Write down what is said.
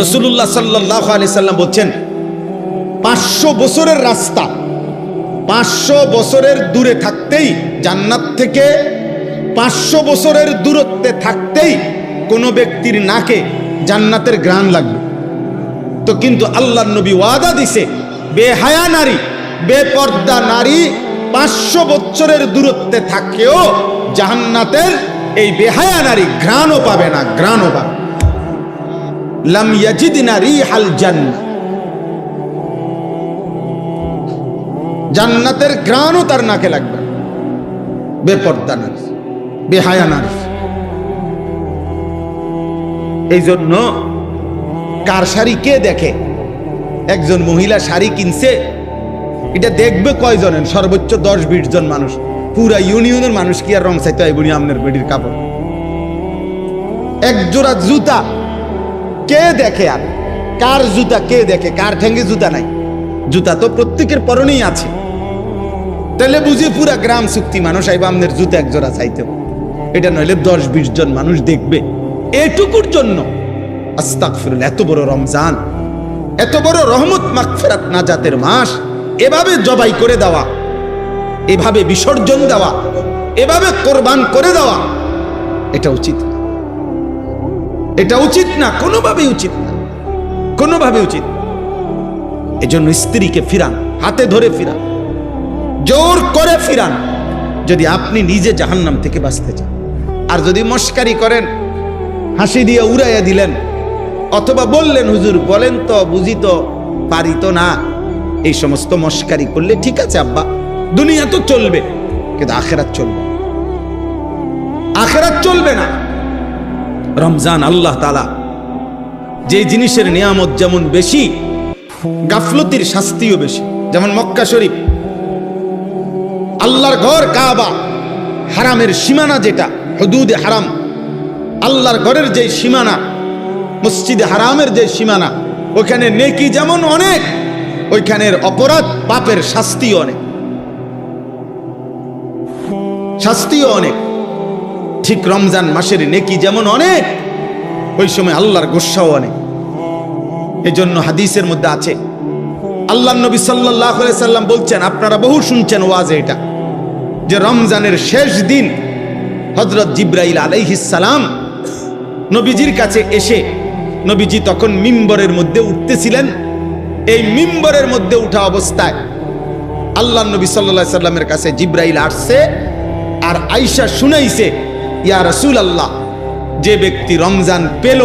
রাসূলুল্লাহ সাল্লাল্লাহু আলাইহি সাল্লাম বলছেন 500 বছরের রাস্তা 500 বছরের দূরে থাকতেই জান্নাত থেকে 500 বছরের দূরত্বে থাকতেই কোন ব্যক্তির নাকে জান্নাতের ঘ্রাণ লাগবে। তো কিন্তু আল্লাহর নবী ওয়াদা দিছে বেহায়া নারী বেপর্দা নারী 500 বছরের দূরত্বে থাকেও জান্নাতের এই বেহায়া নারী ঘ্রাণও পাবে না, ঘ্রাণও পাবে। লাম ইয়াজিদনা রিহাল জান্নাহ, জান্নাতের ঘ্রাণও তার নাকে লাগবে। বেপর্দা নারী বেহায়া নারী। এই জন্য কার শাড়ি কে দেখে? একজন মহিলা শাড়ি কিনছে, এটা দেখবে কয়জনের? সর্বোচ্চ 10-20 জন মানুষ। পুরা ইউনিয়নের মানুষ কি আর রং চাইতে হয় বুড়ি আমনের বেডির কাপড়? এক জোড়া জুতা কে দেখে? আর কার জুতা কে দেখে? কার ঠ্যাঙ্গে জুতা নাই? জুতা তো প্রত্যেকের পরনেই আছে। তাহলে বুঝি পুরা গ্রাম চুক্তি মানুষ আইবা আমনের জুতা এক জোড়া চাইতে। এটা নইলে 10-20 জন মানুষ দেখবে এটুকুর জন্য। আস্তাগফিরুল্লাহ, এত বড় রমজান, এত বড় রহমত মাগফিরাত নাজাতের মাস, এভাবে জবাই করে দেওয়া, এভাবে বিসর্জন দেওয়া, এভাবে কোরবান করে দেওয়া, এটা উচিত না। এটা উচিত না, কোনোভাবেই উচিত না, কোনোভাবে উচিত। এজন্য স্ত্রীকে ফিরান, হাতে ধরে ফিরান, জোর করে ফিরান, যদি আপনি নিজে জাহান্নাম থেকে বাঁচতে চান। আর যদি মস্কারি করেন, হাসি দিয়ে উড়াইয়া দিলেন, অথবা বললেন হুজুর বলেন তো, বুঝি তো, পারি তো না, এই সমস্ত মস্কারি করলে ঠিক আছে আব্বা, দুনিয়া তো চলবে, কিন্তু আখেরাত চলবে, আখেরাত চলবে না। রমজান আল্লাহ তাআলা যে জিনিসের নিয়ামত যেমন বেশি, গাফলতির শাস্তিও বেশি। যেমন মক্কা শরীফ, আল্লাহর ঘর কাবা, হারামের সীমানা যেটা হুদুদে হারাম, আল্লাহর ঘরের যে সীমানা, মসজিদে হারামের যে সীমানা, ওখানে নেকি যেমন অনেক, ওইখানের অপরাধ পাপের শাস্তিও অনেক, শাস্তিও অনেক। ঠিক রমজান মাসের নেকি যেমন অনেক, ওই সময় আল্লাহর গোসাও অনেক। এই জন্য হাদিসের মধ্যে আছে, আল্লাহর নবী সাল্লাল্লাহু আলাইহি সাল্লাম বলছেন, আপনারা বহু শুনছেন ওয়াজে এটা, যে রমজানের শেষ দিন হযরত জিবরাইল আলাইহিস সালাম নবীজির কাছে এসে, নবীজি তখন মিম্বরের মধ্যে উঠতেছিলেন, এই মিম্বরের মধ্যে উঠা অবস্থায় আল্লাহর নবী সাল্লাল্লাহু আলাইহি সাল্লামের কাছে জিবরাইল আসছে আর আয়েশা শুনাইছে, ইয়া রাসূলুল্লাহ, যে ব্যক্তি রমজান পেল